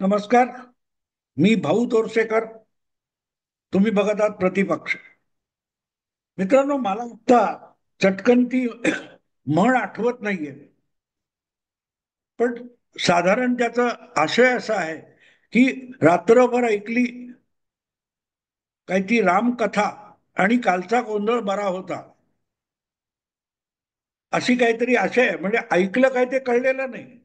नमस्कार. मी भाऊ तोरसेकर. तुम्ही बघत आहात प्रतिपक्ष. मित्रांनो, मला आता चटकन ती म्हण आठवत नाहीये, पण साधारण त्याचा आशय असा आहे की रात्रभर ऐकली काय ती रामकथा आणि कालचा गोंधळ बरा होता, अशी काहीतरी आशय आहे. म्हणजे ऐकलं काय ते कळलेलं नाही,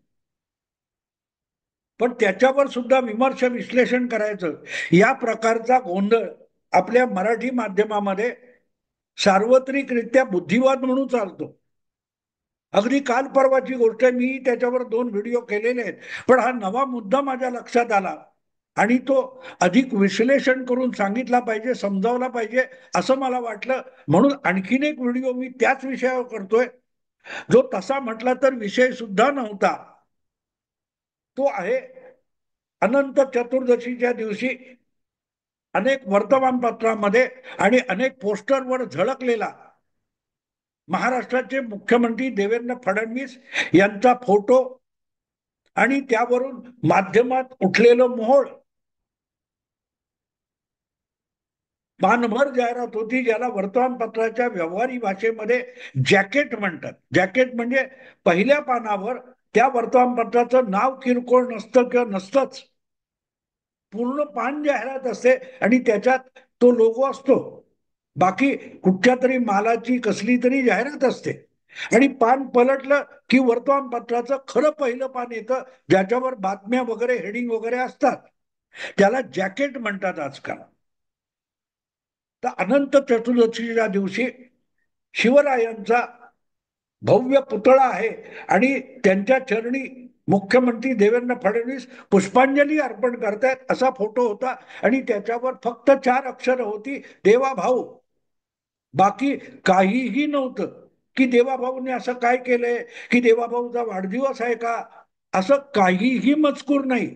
पण त्याच्यावर सुद्धा विमर्श विश्लेषण करायचं. या प्रकारचा गोंधळ आपल्या मराठी माध्यमामध्ये सार्वत्रिकरित्या बुद्धिवाद म्हणून चालतो. अगदी काल परवाची गोष्ट आहे. मी त्याच्यावर 2 व्हिडिओ केलेले आहेत, पण हा नवा मुद्दा माझ्या लक्षात आला आणि तो अधिक विश्लेषण करून सांगितला पाहिजे, समजावला पाहिजे असं मला वाटलं. म्हणून आणखीन एक व्हिडिओ मी त्याच विषयावर करतोय, जो तसा म्हटला तर विषय सुद्धा नव्हता. तो आहे अनंत चतुर्दशीच्या दिवशी अनेक वर्तमानपत्रांमध्ये आणि अनेक पोस्टरवर झळकलेला महाराष्ट्राचे मुख्यमंत्री देवेंद्र फडणवीस यांचा फोटो आणि त्यावरून माध्यमात उठलेलं मोहोळ. पानभर जाहिरात होती, ज्याला वर्तमानपत्राच्या व्यवहारी भाषेमध्ये जॅकेट म्हणतात. जॅकेट म्हणजे पहिल्या पानावर त्या वर्तमानपत्राचं नाव किरकोळ नसतं किंवा नसतंच, पूर्ण पान जाहिरात असते आणि त्याच्यात तो लोगो असतो. बाकी कुठच्या तरी मालाची कसली तरी जाहिरात असते आणि पान पलटलं की वर्तमानपत्राचं खरं पहिलं पान येतं, ज्याच्यावर बातम्या वगैरे हेडिंग वगैरे असतात. त्याला जॅकेट म्हणतात आजकाल. तर अनंत चतुर्दशीच्या दिवशी शिवरायांचा भव्य पुतळा आहे आणि त्यांच्या चरणी मुख्यमंत्री देवेंद्र फडणवीस पुष्पांजली अर्पण करतायत असा फोटो होता आणि त्याच्यावर फक्त 4 अक्षरं होती, देवा भाऊ. बाकी काहीही नव्हतं. की देवाभाऊने असं काय केलंय, की देवाभाऊचा वाढदिवस आहे का, असं काहीही मजकूर नाही.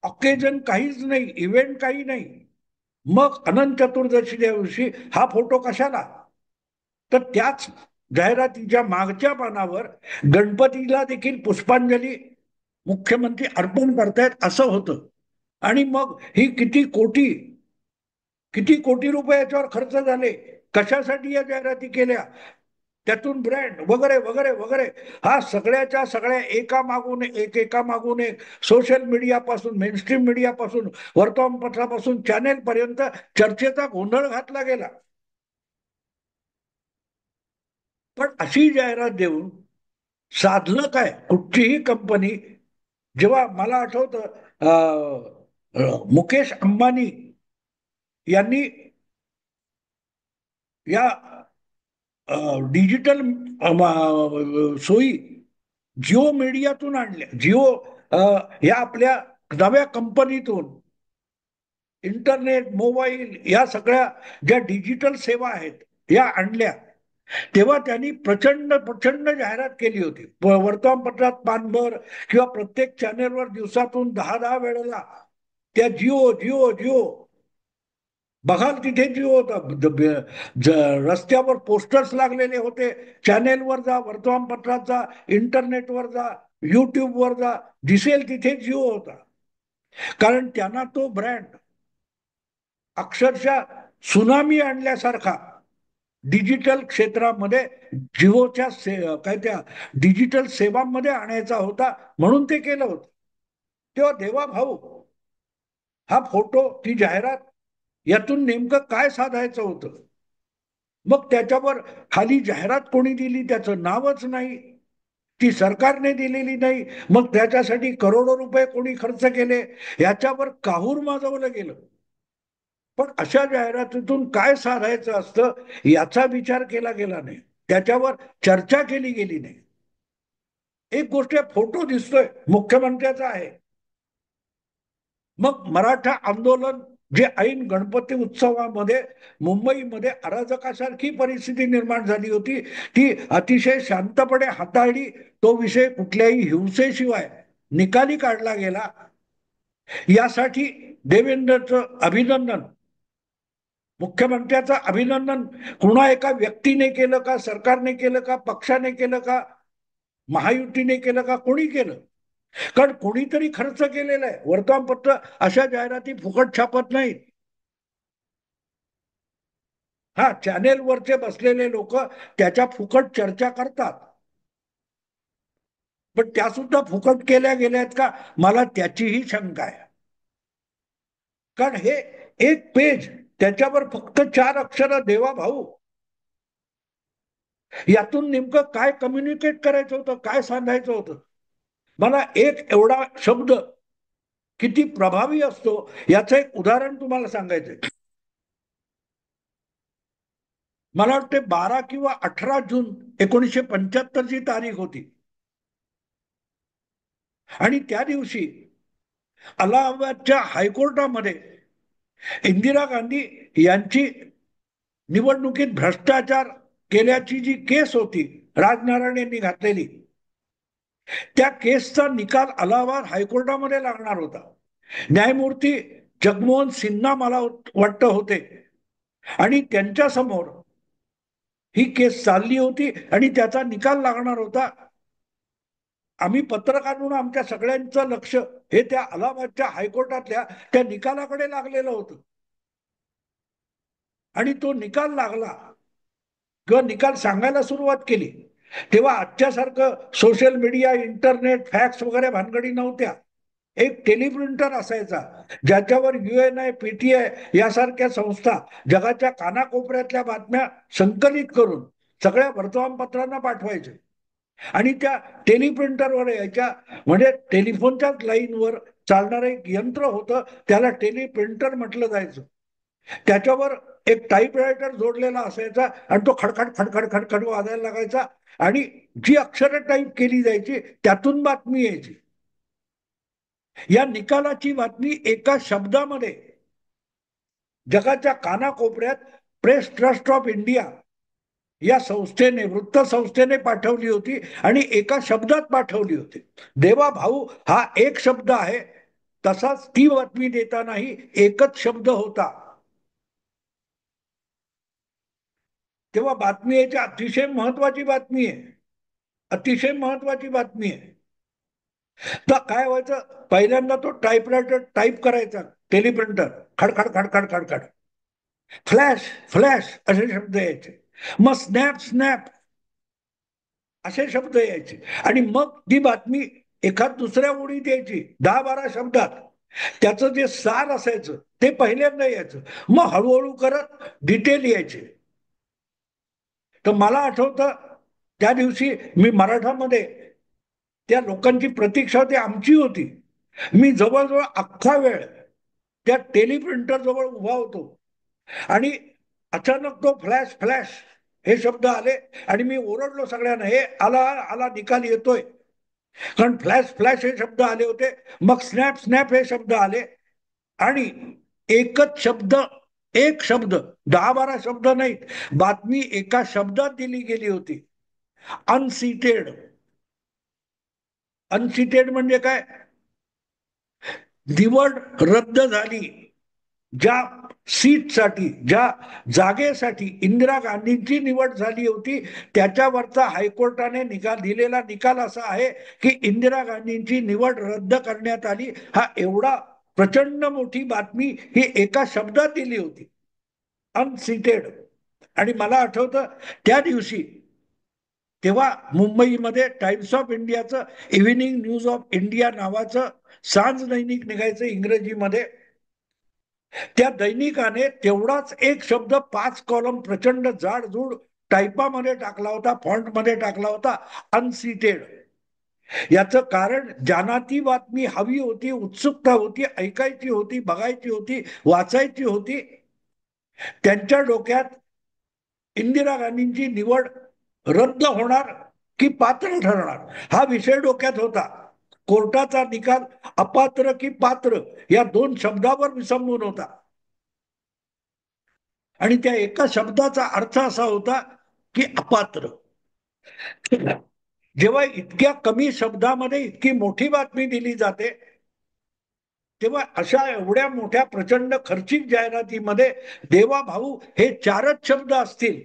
ऑकेजन काहीच नाही, इव्हेंट काही नाही. मग अनंत चतुर्दशीच्या दिवशी हा फोटो कशाला? तर त्याच जाहिरातीच्या मागच्या पानावर गणपतीला देखील पुष्पांजली मुख्यमंत्री अर्पण करतायत असं होतं. आणि मग ही किती कोटी रुपये याच्यावर खर्च झाले, कशासाठी या जाहिराती केल्या, त्यातून ब्रँड वगैरे वगैरे वगैरे. हा सगळ्याच्या सगळ्या एका मागून एक एका मागून एक, सोशल मीडियापासून मेनस्ट्रीम मीडियापासून वर्तमानपत्रापासून चॅनेल पर्यंत चर्चेचा गोंधळ घातला गेला. पण अशी जाहिरात देऊन साधलं काय? कुठचीही कंपनी, जेव्हा मला आठवतं मुकेश अंबानी यांनी या डिजिटल सोयी जिओ मीडियातून आणल्या. जिओ या आपल्या नव्या कंपनीतून इंटरनेट, मोबाईल या सगळ्या ज्या डिजिटल सेवा आहेत या आणल्या, तेव्हा त्यांनी प्रचंड प्रचंड जाहिरात केली होती. वर्तमानपत्रात पानभर किंवा प्रत्येक चॅनेलवर दिवसातून 10-10 वेळेला त्या जिओ जिओ जिओ बघाल तिथे जिओ होता. रस्त्यावर पोस्टर्स लागलेले होते. चॅनेलवर जा, वर्तमानपत्रात जा, इंटरनेटवर जा, युट्यूबवर जा, दिसेल तिथे जिओ होता. कारण त्यांना तो ब्रँड अक्षरशः सुनामी आणल्यासारखा डिजिटल क्षेत्रामध्ये जिओच्या काय त्या डिजिटल सेवांमध्ये आणायचा होता, म्हणून ते केलं होतं. तेव्हा देवा भाऊ हा फोटो, ती जाहिरात, यातून नेमकं काय साधायचं होतं? मग त्याच्यावर खाली जाहिरात कोणी दिली त्याचं नावच नाही, ती सरकारने दिलेली नाही. मग त्याच्यासाठी करोडो रुपये कोणी खर्च केले, याच्यावर काहूर माजवलं गेलं. पण अशा जाहिरातीतून काय साधायचं असतं याचा विचार केला गेला नाही, त्याच्यावर चर्चा केली गेली नाही. एक गोष्ट, फोटो दिसतोय मुख्यमंत्र्याचा आहे. मग मराठा आंदोलन जे ऐन गणपती उत्सवामध्ये मुंबईमध्ये अराजकासारखी परिस्थिती निर्माण झाली होती, ती अतिशय शांतपणे हाताळली. तो विषय कुठल्याही हिंसेशिवाय निकाली काढला गेला. यासाठी देवेंद्रचं अभिनंदन, मुख्यमंत्र्याचं अभिनंदन कुणा एका व्यक्तीने केलं का, सरकारने केलं का, पक्षाने केलं का, महायुतीने केलं का, कोणी केलं? कारण कोणीतरी खर्च केलेला आहे. वर्तमानपत्र अशा जाहिराती फुकट छापत नाहीत. हा, चॅनेलवरचे बसलेले लोक त्याच्या फुकट चर्चा करतात, पण त्या सुद्धा फुकट केल्या गेल्या आहेत का, मला त्याचीही शंका आहे. कारण हे एक पेज, त्याच्यावर फक्त 4 अक्षर देवा भाऊ, यातून नेमकं काय कम्युनिकेट करायचं होतं, काय सांगायचं होतं. मला एक एवढा शब्द किती प्रभावी असतो याचं एक उदाहरण तुम्हाला सांगायचंय. मला वाटते 12 किंवा 18 जून 1975 ची तारीख होती. आणि त्या दिवशी अलाहाबादच्या हायकोर्टामध्ये इंदिरा गांधी यांची निवडणुकीत भ्रष्टाचार केल्याची जी केस होती, राजनारायण यांनी घातलेली, त्या केसचा निकाल अलाहाबाद हायकोर्टामध्ये लागणार होता. न्यायमूर्ती जगमोहन सिन्हा मला वाटतं होते, आणि त्यांच्या समोर ही केस चालली होती आणि त्याचा निकाल लागणार होता. आम्ही पत्रकार म्हणून आमच्या सगळ्यांचं लक्ष हे त्या अलाहाबादच्या हायकोर्टातल्या त्या निकालाकडे लागलेलं होतं. आणि तो निकाल लागला किंवा निकाल सांगायला सुरुवात केली तेव्हा आजच्यासारखं सोशल मीडिया, इंटरनेट, फॅक्स वगैरे भानगडी नव्हत्या. एक टेलिप्रिंटर असायचा, ज्याच्यावर UNI, PTI यासारख्या संस्था जगाच्या कानाकोपऱ्यातल्या बातम्या संकलित करून सगळ्या वर्तमानपत्रांना पाठवायचे. आणि त्या टेलिप्रिंटरवर यायच्या, म्हणजे टेलिफोनच्याच लाईनवर चालणारं एक यंत्र होतं, त्याला टेलिप्रिंटर म्हटलं जायचं. त्याच्यावर एक टाईपरायटर जोडलेला असायचा आणि तो खडखड खडखड खडखड वाजायला लागायचा, आणि जी अक्षरं टाईप केली जायची त्यातून बातमी यायची. या निकालाची बातमी एका शब्दामध्ये जगाच्या कानाकोपऱ्यात प्रेस ट्रस्ट ऑफ इंडिया या संस्थेने, वृत्त संस्थेने पाठवली होती, आणि एका शब्दात पाठवली होती. देवा भाऊ हा एक शब्द आहे, तसाच ती बातमी देतानाही एकच शब्द होता. तेव्हा बातमी याची अतिशय महत्वाची बातमी आहे, अतिशय महत्वाची बातमी आहे. तर काय व्हायचं, पहिल्यांदा तो टाईपरायटर टाईप करायचा, टेलिप्रिंटर खडखड खडखड खडखड, फ्लॅश फ्लॅश असे शब्द यायचे, मग स्नॅप स्नॅप असे शब्द यायचे, आणि मग ती बातमी एखाद दुसऱ्या ओळीत यायची 10-12 शब्दात. त्याचं जे सार असायचं ते पहिल्यांदा यायचं, मग हळूहळू करत डिटेल यायचे. तर मला आठवतं त्या दिवशी मी मराठामध्ये, त्या लोकांची प्रतीक्षा होती, आमची होती. मी जवळजवळ अख्खा वेळ त्या टेलिप्रिंटर जवळ उभा होतो, आणि अचानक तो फ्लॅश फ्लॅश हे शब्द आले, आणि मी ओरडलो सगळ्यांना, हे आला आला निकाल येतोय. कारण फ्लॅश फ्लॅश हे शब्द आले होते, मग स्नॅप स्नॅप हे शब्द आले, आणि एकच शब्द, एक शब्द, 10-12 शब्द नाहीत, बातमी एका शब्दात दिली गेली होती, अनसीटेड. अनसीटेड म्हणजे काय, निवड रद्द झाली. ज्या सीटसाठी, ज्या जागेसाठी इंदिरा गांधींची निवड झाली होती, त्याच्यावरचा हायकोर्टाने निकाल दिलेला निकाल असा आहे की इंदिरा गांधींची निवड रद्द करण्यात आली. हा एवढा प्रचंड मोठी बातमी ही एका शब्दात दिली होती, अनसीटेड. आणि मला आठवतं त्या दिवशी, तेव्हा मुंबईमध्ये टाइम्स ऑफ इंडियाचं इव्हिनिंग न्यूज ऑफ इंडिया नावाचं सांज दैनिक निघायचं इंग्रजीमध्ये. त्या दैनिकाने तेवढाच एक शब्द 5 कॉलम प्रचंड जाडजूड टाईपामध्ये टाकला होता, फॉन्टमध्ये टाकला होता, अनसीटेड. याचं कारण, ज्यांना ती बातमी हवी होती, उत्सुकता होती, ऐकायची होती, बघायची होती, वाचायची होती, त्यांच्या डोक्यात इंदिरा गांधींची निवड रद्द होणार की पात्र ठरणार हा विषय डोक्यात होता. कोर्टाचा निकाल अपात्र की पात्र या 2 शब्दावर विसंबून होता, आणि त्या एका शब्दाचा अर्थ असा होता की अपात्र. जेव्हा इतक्या कमी शब्दामध्ये इतकी मोठी बातमी दिली जाते, तेव्हा अशा एवढ्या मोठ्या प्रचंड खर्चिक जाहिरातीमध्ये देवा भाऊ हे 4च शब्द असतील,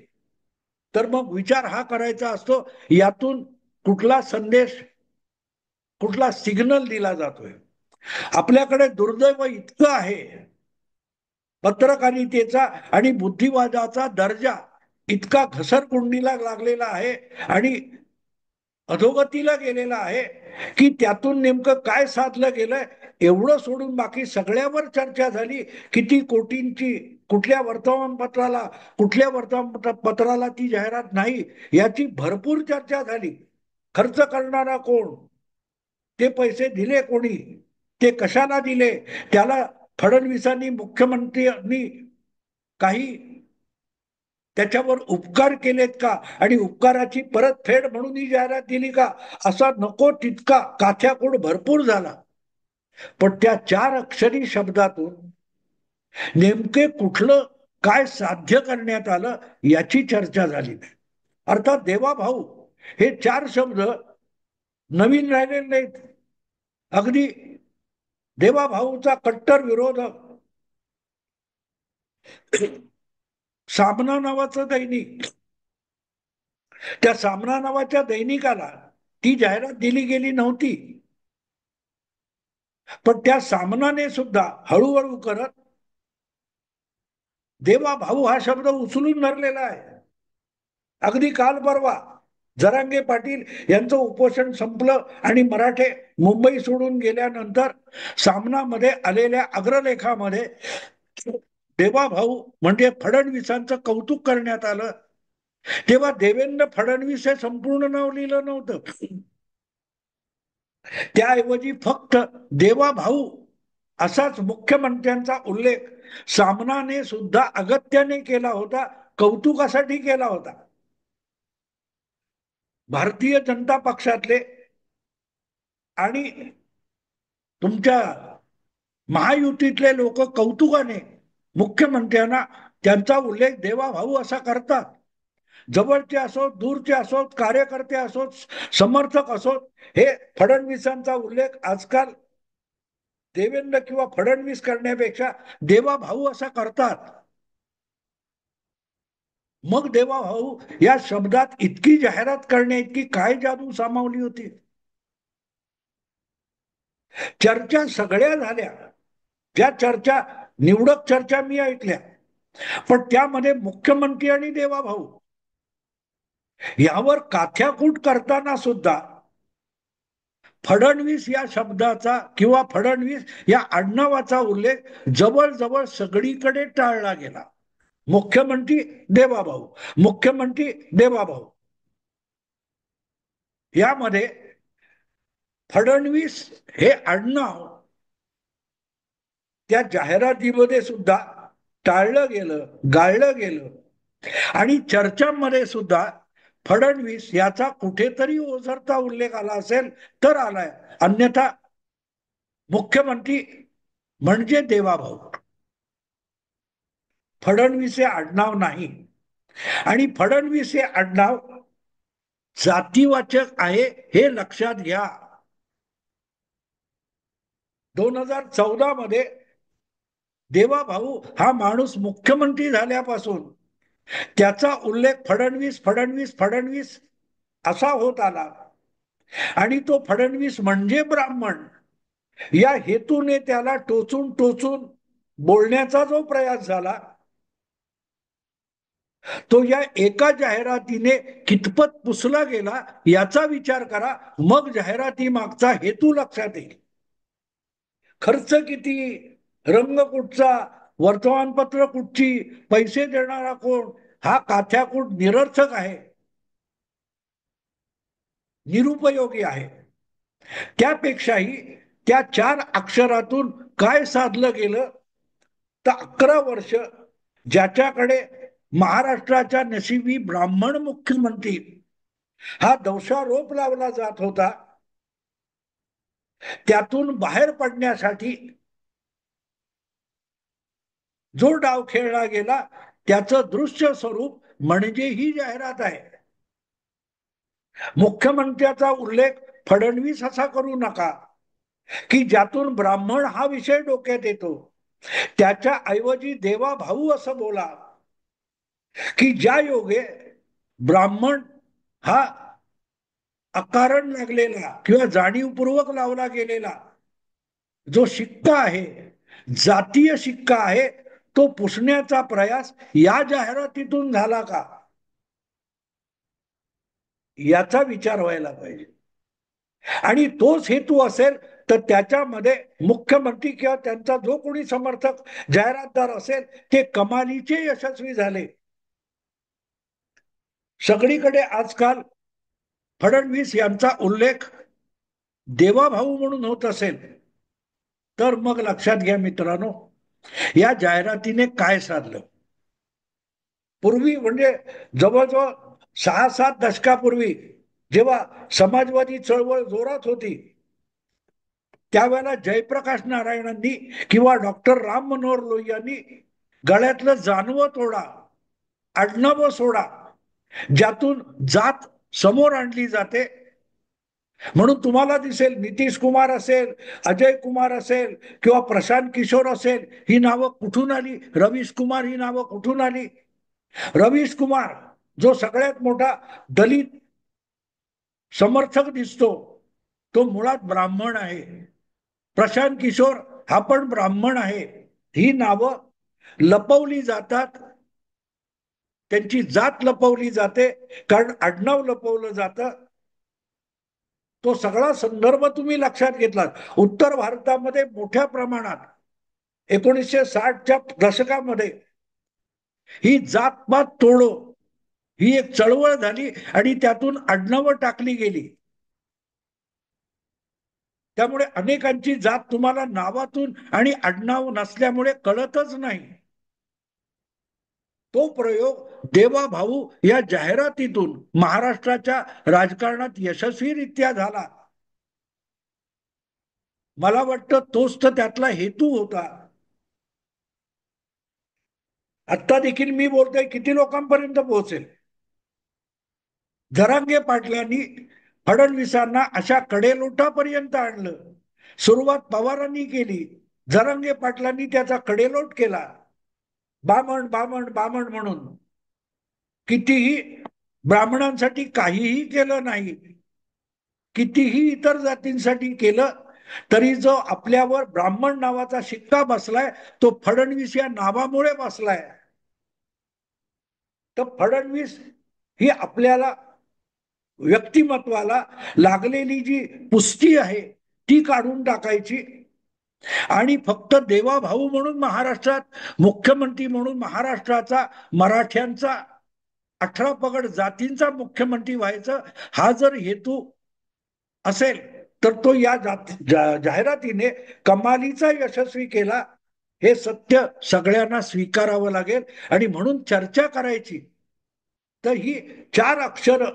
तर मग विचार हा करायचा असतो, यातून कुठला संदेश कुठला सिग्नल दिला जातोय. आपल्याकडे दुर्दैव इतकं आहे, पत्रकारितेचा आणि बुद्धिवादाचा दर्जा इतका घसरकुंडीला लागलेला आहे आणि अधोगतीला गेलेला आहे की त्यातून नेमकं काय साधलं गेलंय एवढं सोडून बाकी सगळ्यावर चर्चा झाली. किती कोटींची, कुठल्या वर्तमानपत्राला, कुठल्या वर्तमानपत्राला ती जाहिरात नाही याची भरपूर चर्चा झाली. खर्च करणारा कोण, ते पैसे दिले कोणी, ते कशाला दिले, त्याला फडणवीसांनी, मुख्यमंत्र्यांनी काही त्याच्यावर उपकार केलेत का आणि उपकाराची परतफेड म्हणून ही जाहिरात दिली का, असा नको तितका काथ्याकूड भरपूर झाला. पण त्या 4 अक्षरी शब्दातून नेमके कुठलं काय साध्य करण्यात आलं याची चर्चा झाली नाही. अर्थात देवाभाऊ हे 4 शब्द नवीन राहिलेले नाहीत. अगदी देवाभाऊचा कट्टर विरोधक सामना नावाचं दैनिक, त्या सामना नावाच्या दैनिकाला ती जाहिरात दिली गेली नव्हती. पण त्या सामनाने सुद्धा हळूहळू करत देवा भाऊ हा शब्द उचलून धरलेला आहे. अगदी काल परवा जरांगे पाटील यांचं उपोषण संपलं आणि मराठे मुंबई सोडून गेल्यानंतर सामनामध्ये आलेल्या अग्रलेखामध्ये देवाभाऊ म्हणजे फडणवीसांचं कौतुक करण्यात आलं. तेव्हा देवेंद्र फडणवीस हे संपूर्ण नाव लिहिलं नव्हतं. त्याऐवजी फक्त देवाभाऊ असाच मुख्यमंत्र्यांचा उल्लेख सामनाने सुद्धा अगत्याने केला होता, कौतुकासाठी केला होता. भारतीय जनता पक्षातले आणि तुमच्या महायुतीतले लोक कौतुकाने मुख्यमंत्र्यांना त्यांचा उल्लेख देवाभाऊ असा करतात. जवळचे असोत, दूरचे असोत, कार्यकर्ते असोत, समर्थक असोत, हे फडणवीसांचा उल्लेख आजकाल देवेंद्र किंवा फडणवीस करण्यापेक्षा देवाभाऊ असा करतात. मग देवाभाऊ या शब्दात इतकी जाहिरात करण्या इतकी काय जादू सामावली होती. चर्चा सगळ्या झाल्या, त्या चर्चा निवडक चर्चा मी ऐकल्या, पण त्यामध्ये मुख्यमंत्री आणि देवाभाऊ यावर काथ्याकूट करताना सुद्धा फडणवीस या शब्दाचा किंवा फडणवीस या आडनावाचा उल्लेख जवळजवळ सगळीकडे टाळला गेला. मुख्यमंत्री देवाभाऊ, मुख्यमंत्री देवाभाऊ, यामध्ये फडणवीस हे आडनाव त्या जाहिरातीमध्ये सुद्धा टाळलं गेलं, गाळलं गेलं आणि चर्चांमध्ये सुद्धा फडणवीस याचा कुठेतरी ओझरता उल्लेख आला असेल तर आलाय, अन्यथा मुख्यमंत्री म्हणजे देवाभाऊ, फडणवीस हे आडनाव नाही. आणि फडणवीस हे आडनाव जातीवाचक आहे हे लक्षात घ्या. 2014 मध्ये देवाभाऊ हा माणूस मुख्यमंत्री झाल्यापासून त्याचा उल्लेख फडणवीस फडणवीस फडणवीस असा होत आला आणि तो फडणवीस म्हणजे ब्राह्मण या हेतूने त्याला टोचून टोचून बोलण्याचा जो प्रयास झाला तो या एका जाहिरातीने कितपत पुसला गेला याचा विचार करा, मग जाहिराती मागचा हेतू लक्षात येईल. खर्च किती, रंग कुठचा, वर्तमानपत्र कुठची, पैसे देणारा कोण, हा काथ्याकूट निरर्थक आहे, निरुपयोगी आहे. त्यापेक्षाही त्या 4 अक्षरातून काय साधलं गेलं तर 11 वर्ष ज्याच्याकडे महाराष्ट्राच्या नशिबी ब्राह्मण मुख्यमंत्री हा दोषारोप लावला जात होता, त्यातून बाहेर पडण्यासाठी जो डाव खेळला गेला त्याचं दृश्य स्वरूप म्हणजे ही जाहिरात आहे. मुख्यमंत्र्याचा उल्लेख फडणवीस असा करू नका की ज्यातून ब्राह्मण हा विषय डोक्यात येतो. त्याच्या ऐवजी देवा भाऊ असं बोला की ज्या योगे ब्राह्मण हा अकारण लागलेला किंवा जाणीवपूर्वक लावला गेलेला जो शिक्का आहे, जातीय शिक्का आहे, तो पुसण्याचा प्रयास या जाहिरातीतून झाला का, याचा विचार व्हायला पाहिजे. आणि तोच हेतू असेल तर त्याच्यामध्ये मुख्यमंत्री किंवा त्यांचा जो कोणी समर्थक जाहिरातदार असेल ते कमालीचे यशस्वी झाले. सगळीकडे आजकाल फडणवीस यांचा उल्लेख देवाभाऊ म्हणून होत असेल तर मग लक्षात घ्या मित्रांनो, या जाहिरातीने काय साधलं. पूर्वी म्हणजे जवळजवळ 6-7 दशकापूर्वी जेव्हा समाजवादी चळवळ जोरात होती त्यावेळेला जयप्रकाश नारायणांनी किंवा डॉक्टर राम मनोहर लोहियांनी गळ्यातलं जानवं तोडा, आडनावं सोडा, ज्यातून जात समोर आणली जाते. म्हणून तुम्हाला दिसेल नितीश कुमार असेल, अजय कुमार असेल किंवा प्रशांत किशोर असेल, ही नावं कुठून आली, रवीश कुमार ही नावं कुठून आली. रवीश कुमार जो सगळ्यात मोठा दलित समर्थक दिसतो तो मुळात ब्राह्मण आहे. प्रशांत किशोर हा पण ब्राह्मण आहे. ही नावं लपवली जातात, त्यांची जात लपवली जाते, कारण आडनाव लपवलं जातं. तो सगळा संदर्भ तुम्ही लक्षात घेतलात. उत्तर भारतामध्ये मोठ्या प्रमाणात 1960च्या दशकामध्ये ही जातपात तोडो ही एक चळवळ झाली आणि त्यातून आडनावं टाकली गेली. त्यामुळे अनेकांची जात तुम्हाला नावातून आणि आडनाव नसल्यामुळे कळतच नाही. तो प्रयोग देवाभाऊ या जाहिरातीतून महाराष्ट्राच्या राजकारणात यशस्वीरित्या झाला. मला वाटतं तोच तर त्यातला हेतू होता. आत्ता देखील मी बोलतोय किती लोकांपर्यंत पोहोचेल. जरांगे पाटलांनी फडणवीसांना अशा कडेलोटापर्यंत आणलं. सुरुवात पवारांनी केली, जरांगे पाटलांनी त्याचा कडेलोट केला. बामण बामण बामण म्हणून कितीही ब्राह्मणांसाठी काहीही केलं नाही, कितीही इतर जातींसाठी केलं तरी जो आपल्यावर ब्राह्मण नावाचा शिक्का बसलाय तो फडणवीस या नावामुळे बसलाय. तर फडणवीस ही आपल्याला व्यक्तिमत्वाला लागलेली जी पुस्ती आहे ती काढून टाकायची आणि फक्त देवाभाऊ म्हणून महाराष्ट्रात मुख्यमंत्री म्हणून महाराष्ट्राचा मराठ्यांचा 18 पगड जातींचा मुख्यमंत्री व्हायचं हा जर हेतू असेल तर तो या जाहिरातीने कमालीचा यशस्वी केला. हे सत्य सगळ्यांना स्वीकारावं लागेल. आणि म्हणून चर्चा करायची तर ही 4 अक्षर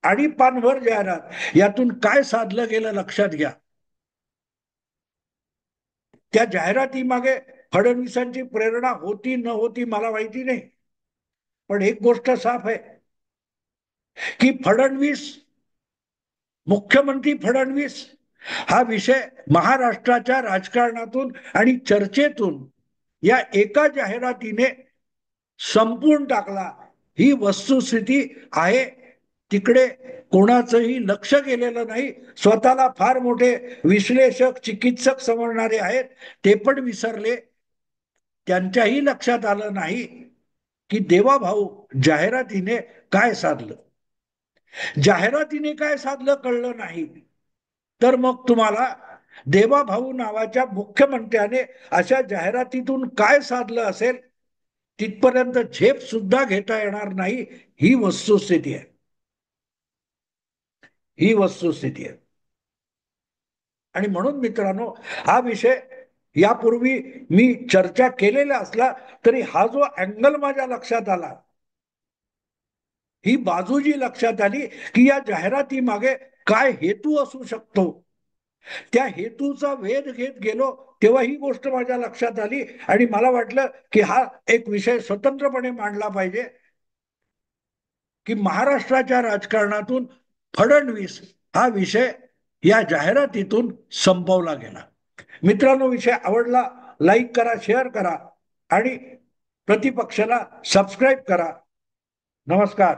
आणि पानभर जाहिरात यातून काय साधलं गेलं लक्षात घ्या. त्या जाहिराती मागे फडणवीसांची प्रेरणा होती न होती मला माहिती नाही, पण एक गोष्ट साफ आहे की फडणवीस, मुख्यमंत्री फडणवीस हा विषय महाराष्ट्राच्या राजकारणातून आणि चर्चेतून या एका जाहिरातीने संपून टाकला. ही वस्तुस्थिती आहे. तिकडे कोणाचंही लक्ष गेलेलं नाही. स्वतःला फार मोठे विश्लेषक चिकित्सक समजणारे आहेत ते पण विसरले. त्यांच्याही लक्षात आलं नाही की देवाभाऊ जाहिरातीने काय साधलं. जाहिरातीने काय साधलं कळलं नाही तर मग तुम्हाला देवाभाऊ नावाच्या मुख्यमंत्र्याने अशा जाहिरातीतून काय साधलं असेल तिथपर्यंत झेप सुद्धा घेता येणार नाही. ही वस्तुस्थिती आहे. ही वस्तुस्थिती आहे. आणि म्हणून मित्रांनो हा विषय यापूर्वी मी चर्चा केलेला असला तरी हा जो अँगल माझ्या लक्षात आला, ही बाजू जी लक्षात आली की या जाहिराती मागे काय हेतू असू शकतो, त्या हेतूचा वेध घेत गेलो तेव्हा ही गोष्ट माझ्या लक्षात आली आणि मला वाटलं की हा एक विषय स्वतंत्रपणे मांडला पाहिजे की महाराष्ट्राच्या राजकारणातून फडणवीस हा विषय या जाहिरातीतून संपवला गेला. मित्रांनो, विषय आवडला लाईक करा, शेअर करा आणि प्रतिपक्षाला सबस्क्राईब करा. नमस्कार.